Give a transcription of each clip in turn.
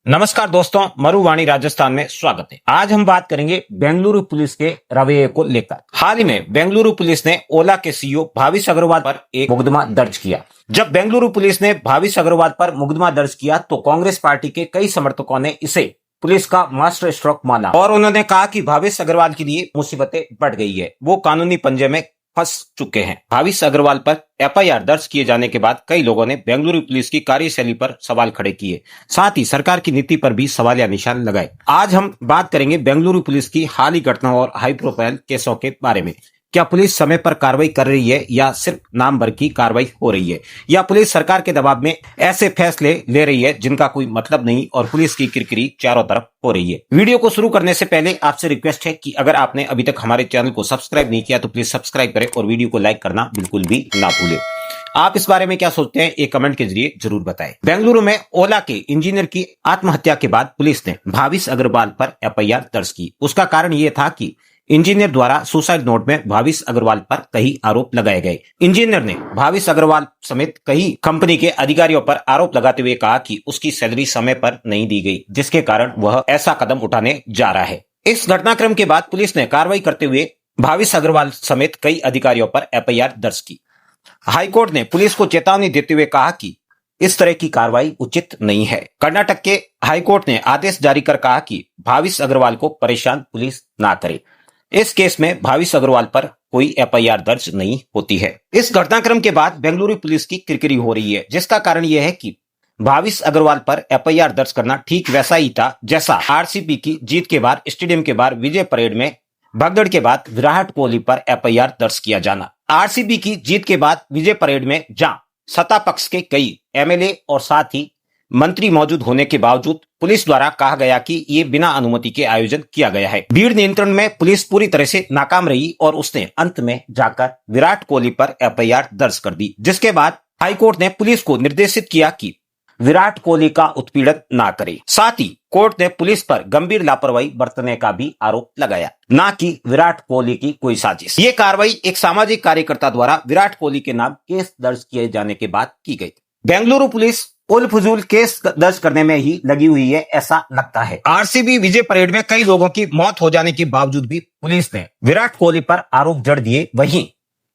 नमस्कार दोस्तों, मरुवाणी राजस्थान में स्वागत है। आज हम बात करेंगे बेंगलुरु पुलिस के रवैये को लेकर। हाल ही में बेंगलुरु पुलिस ने ओला के सीईओ भाविश अग्रवाल पर एक मुकदमा दर्ज किया। जब बेंगलुरु पुलिस ने भाविश अग्रवाल पर मुकदमा दर्ज किया तो कांग्रेस पार्टी के कई समर्थकों ने इसे पुलिस का मास्टर स्ट्रोक माना और उन्होंने कहा कि भाविश अग्रवाल के लिए मुसीबतें बढ़ गई है, वो कानूनी पंजे में फंस चुके हैं। भाविश अग्रवाल पर एफआईआर दर्ज किए जाने के बाद कई लोगों ने बेंगलुरु पुलिस की कार्यशैली पर सवाल खड़े किए, साथ ही सरकार की नीति पर भी सवालिया निशान लगाए। आज हम बात करेंगे बेंगलुरु पुलिस की हाल ही घटनाओं और हाई प्रोफाइल केसों के बारे में। क्या पुलिस समय पर कार्रवाई कर रही है या सिर्फ नाम भर की कार्रवाई हो रही है, या पुलिस सरकार के दबाव में ऐसे फैसले ले रही है जिनका कोई मतलब नहीं और पुलिस की किरकिरी चारों तरफ हो रही है। वीडियो को शुरू करने से पहले आपसे रिक्वेस्ट है कि अगर आपने अभी तक हमारे चैनल को सब्सक्राइब नहीं किया तो प्लीज सब्सक्राइब करें और वीडियो को लाइक करना बिल्कुल भी ना भूलें। आप इस बारे में क्या सोचते हैं, एक कमेंट के जरिए जरूर बताएं। बेंगलुरु में ओला के इंजीनियर की आत्महत्या के बाद पुलिस ने भाविश अग्रवाल पर एफआईआर दर्ज की। उसका कारण यह था कि इंजीनियर द्वारा सुसाइड नोट में भाविश अग्रवाल पर कई आरोप लगाए गए। इंजीनियर ने भाविश अग्रवाल समेत कई कंपनी के अधिकारियों पर आरोप लगाते हुए कहा कि उसकी सैलरी समय पर नहीं दी गई, जिसके कारण वह ऐसा कदम उठाने जा रहा है। इस घटनाक्रम के बाद पुलिस ने कार्रवाई करते हुए भाविश अग्रवाल समेत कई अधिकारियों पर एफआईआर दर्ज की। हाईकोर्ट ने पुलिस को चेतावनी देते हुए कहा कि इस तरह की कार्रवाई उचित नहीं है। कर्नाटक के हाईकोर्ट ने आदेश जारी कर कहा कि भाविश अग्रवाल को परेशान पुलिस ना करे। इस केस में भाविश अग्रवाल पर कोई एफआईआर दर्ज नहीं होती है। इस घटनाक्रम के बाद बेंगलुरु पुलिस की किरकिरी हो रही है, जिसका कारण यह है कि भाविश अग्रवाल पर एफआईआर दर्ज करना ठीक वैसा ही था जैसा आरसीबी की जीत के बाद स्टेडियम के बाहर विजय परेड में भगदड़ के बाद विराट कोहली पर एफआईआर दर्ज किया जाना। आरसीबी की जीत के बाद विजय परेड में जहां सत्ता पक्ष के कई एमएलए और साथ ही मंत्री मौजूद होने के बावजूद पुलिस द्वारा कहा गया कि ये बिना अनुमति के आयोजन किया गया है। भीड़ नियंत्रण में पुलिस पूरी तरह से नाकाम रही और उसने अंत में जाकर विराट कोहली पर एफआईआर दर्ज कर दी, जिसके बाद हाईकोर्ट ने पुलिस को निर्देशित किया कि विराट कोहली का उत्पीड़न ना करे। साथ ही कोर्ट ने पुलिस पर गंभीर लापरवाही बरतने का भी आरोप लगाया, ना कि विराट कोहली की कोई साजिश। ये कार्रवाई एक सामाजिक कार्यकर्ता द्वारा विराट कोहली के नाम केस दर्ज किए जाने के बाद की गई। बेंगलुरु पुलिस उल फजूल केस दर्ज करने में ही लगी हुई है, ऐसा लगता है। आरसीबी विजय परेड में कई लोगों की मौत हो जाने के बावजूद भी पुलिस ने विराट कोहली पर आरोप जड़ दिए। वहीं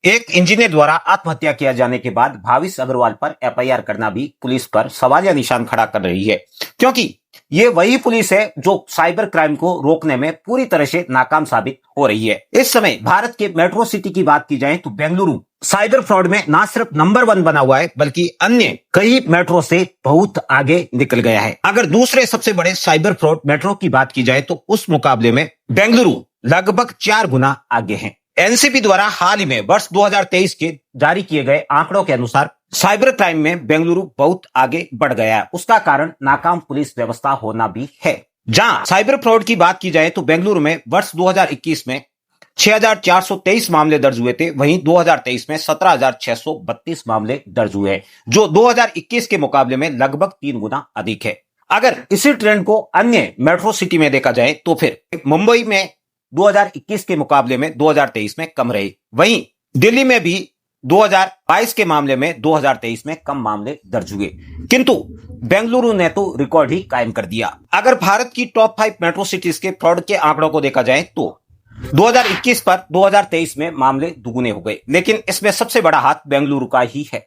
एक इंजीनियर द्वारा आत्महत्या किया जाने के बाद भाविश अग्रवाल पर एफआईआर करना भी पुलिस पर सवालिया निशान खड़ा कर रही है, क्योंकि ये वही पुलिस है जो साइबर क्राइम को रोकने में पूरी तरह से नाकाम साबित हो रही है। इस समय भारत के मेट्रो सिटी की बात की जाए तो बेंगलुरु साइबर फ्रॉड में ना सिर्फ नंबर 1 बना हुआ है बल्कि अन्य कई मेट्रो से बहुत आगे निकल गया है। अगर दूसरे सबसे बड़े साइबर फ्रॉड मेट्रो की बात की जाए तो उस मुकाबले में बेंगलुरु लगभग 4 गुना आगे है। एनसीबी द्वारा हाल ही में वर्ष 2023 के जारी किए गए आंकड़ों के अनुसार साइबर क्राइम में बेंगलुरु बहुत आगे बढ़ गया है। उसका कारण नाकाम पुलिस व्यवस्था होना भी है। जहां साइबर फ्रॉड की बात की जाए तो बेंगलुरु में वर्ष 2021 में 6,423 मामले दर्ज हुए थे, वहीं 2023 में 17,632 मामले दर्ज हुए हैं, जो 2021 के मुकाबले में लगभग 3 गुना अधिक है। अगर इसी ट्रेंड को अन्य मेट्रो सिटी में देखा जाए तो फिर मुंबई में 2021 के मुकाबले में 2023 में कम रहे, वहीं दिल्ली में भी 2022 के मामले में 2023 में कम मामले दर्ज हुए, किंतु बेंगलुरु ने तो रिकॉर्ड ही कायम कर दिया। अगर भारत की टॉप 5 मेट्रो सिटीज के फ्रॉड के आंकड़ों को देखा जाए तो 2021 पर 2023 में मामले दुगुने हो गए, लेकिन इसमें सबसे बड़ा हाथ बेंगलुरु का ही है।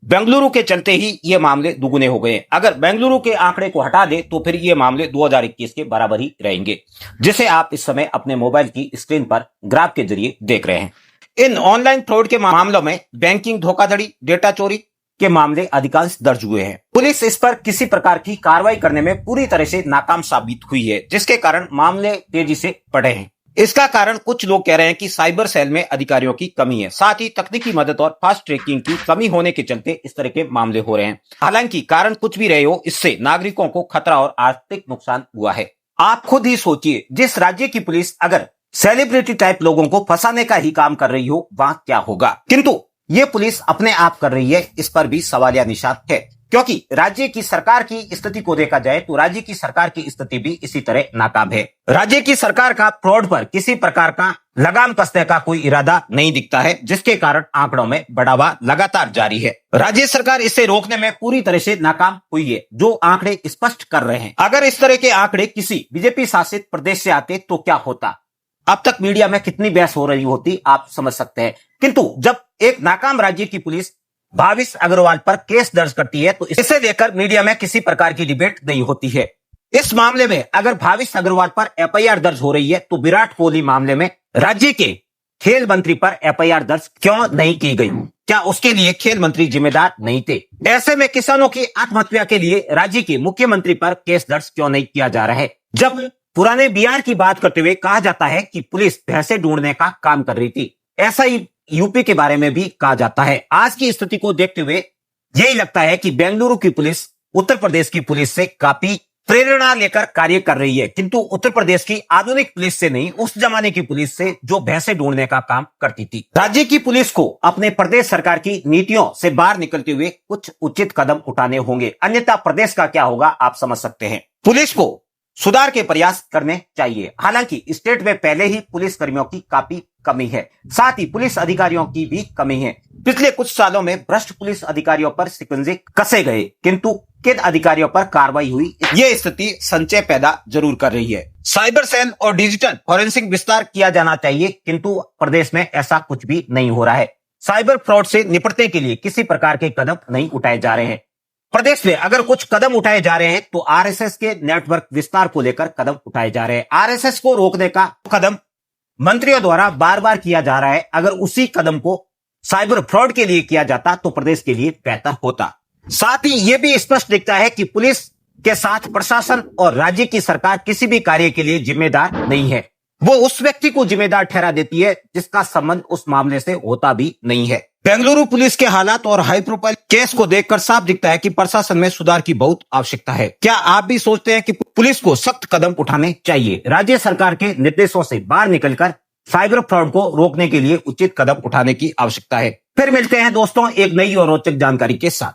बेंगलुरु के चलते ही ये मामले दुगुने हो गए। अगर बेंगलुरु के आंकड़े को हटा दे तो फिर ये मामले 2021 के बराबर ही रहेंगे, जिसे आप इस समय अपने मोबाइल की स्क्रीन पर ग्राफ के जरिए देख रहे हैं। इन ऑनलाइन फ्रॉड के मामलों में बैंकिंग धोखाधड़ी, डेटा चोरी के मामले अधिकांश दर्ज हुए हैं। पुलिस इस पर किसी प्रकार की कार्रवाई करने में पूरी तरह से नाकाम साबित हुई है, जिसके कारण मामले तेजी से बढ़े हैं। इसका कारण कुछ लोग कह रहे हैं कि साइबर सेल में अधिकारियों की कमी है, साथ ही तकनीकी मदद और फास्ट ट्रैकिंग की कमी होने के चलते इस तरह के मामले हो रहे हैं। हालांकि कारण कुछ भी रहे हो, इससे नागरिकों को खतरा और आर्थिक नुकसान हुआ है। आप खुद ही सोचिए, जिस राज्य की पुलिस अगर सेलिब्रिटी टाइप लोगों को फंसाने का ही काम कर रही हो, वहां क्या होगा। किंतु ये पुलिस अपने आप कर रही है, इस पर भी सवालिया निशान है। क्योंकि राज्य की सरकार की स्थिति को देखा जाए तो राज्य की सरकार की स्थिति भी इसी तरह नाकाम है। राज्य की सरकार का फ्रॉड पर किसी प्रकार का लगाम कसने का कोई इरादा नहीं दिखता है, जिसके कारण आंकड़ों में बढ़ावा लगातार जारी है। राज्य सरकार इसे रोकने में पूरी तरह से नाकाम हुई है, जो आंकड़े स्पष्ट कर रहे हैं। अगर इस तरह के आंकड़े किसी बीजेपी शासित प्रदेश से आते तो क्या होता? अब तक मीडिया में कितनी बहस हो रही होती आप समझ सकते हैं। किंतु जब एक नाकाम राज्य की पुलिस भाविश अग्रवाल पर केस दर्ज करती है तो इसे लेकर मीडिया में किसी प्रकार की डिबेट नहीं होती है। इस मामले में अगर भाविश अग्रवाल पर एफआईआर दर्ज हो रही है तो विराट कोहली मामले में राज्य के खेल मंत्री पर एफआईआर दर्ज क्यों नहीं की गई? क्या उसके लिए खेल मंत्री जिम्मेदार नहीं थे? ऐसे में किसानों की आत्महत्या के लिए राज्य के मुख्यमंत्री पर केस दर्ज क्यों नहीं किया जा रहा है? जब पुराने बिहार की बात करते हुए कहा जाता है कि पुलिस भैंसे ढूंढने का काम कर रही थी, ऐसा ही यूपी के बारे में भी कहा जाता है। आज की स्थिति को देखते हुए यही लगता है कि बेंगलुरु की पुलिस उत्तर प्रदेश की पुलिस से काफी प्रेरणा लेकर कार्य कर रही है, किंतु उत्तर प्रदेश की आधुनिक पुलिस से नहीं, उस जमाने की पुलिस से जो भैंसे ढूंढने का काम करती थी। राज्य की पुलिस को अपने प्रदेश सरकार की नीतियों से बाहर निकलते हुए कुछ उचित कदम उठाने होंगे, अन्यथा प्रदेश का क्या होगा आप समझ सकते हैं। पुलिस को सुधार के प्रयास करने चाहिए। हालांकि स्टेट में पहले ही पुलिस कर्मियों की काफी कमी है, साथ ही पुलिस अधिकारियों की भी कमी है। पिछले कुछ सालों में भ्रष्ट पुलिस अधिकारियों पर शिकंजे कसे गए, किंतु किन अधिकारियों पर कार्रवाई हुई, ये स्थिति संशय पैदा जरूर कर रही है। साइबर सेल और डिजिटल फॉरेंसिक विस्तार किया जाना चाहिए, किंतु प्रदेश में ऐसा कुछ भी नहीं हो रहा है। साइबर फ्रॉड से निपटने के लिए किसी प्रकार के कदम नहीं उठाए जा रहे हैं। प्रदेश में अगर कुछ कदम उठाए जा रहे हैं तो आरएसएस के नेटवर्क विस्तार को लेकर कदम उठाए जा रहे हैं। आरएसएस को रोकने का कदम मंत्रियों द्वारा बार बार किया जा रहा है। अगर उसी कदम को साइबर फ्रॉड के लिए किया जाता तो प्रदेश के लिए बेहतर होता। साथ ही यह भी स्पष्ट दिखता है कि पुलिस के साथ प्रशासन और राज्य की सरकार किसी भी कार्य के लिए जिम्मेदार नहीं है। वो उस व्यक्ति को जिम्मेदार ठहरा देती है जिसका संबंध उस मामले से होता भी नहीं है। बेंगलुरु पुलिस के हालात और हाई प्रोफाइल केस को देखकर साफ दिखता है कि प्रशासन में सुधार की बहुत आवश्यकता है। क्या आप भी सोचते हैं कि पुलिस को सख्त कदम उठाने चाहिए? राज्य सरकार के निर्देशों से बाहर निकलकर साइबर फ्रॉड को रोकने के लिए उचित कदम उठाने की आवश्यकता है। फिर मिलते हैं दोस्तों एक नई और रोचक जानकारी के साथ।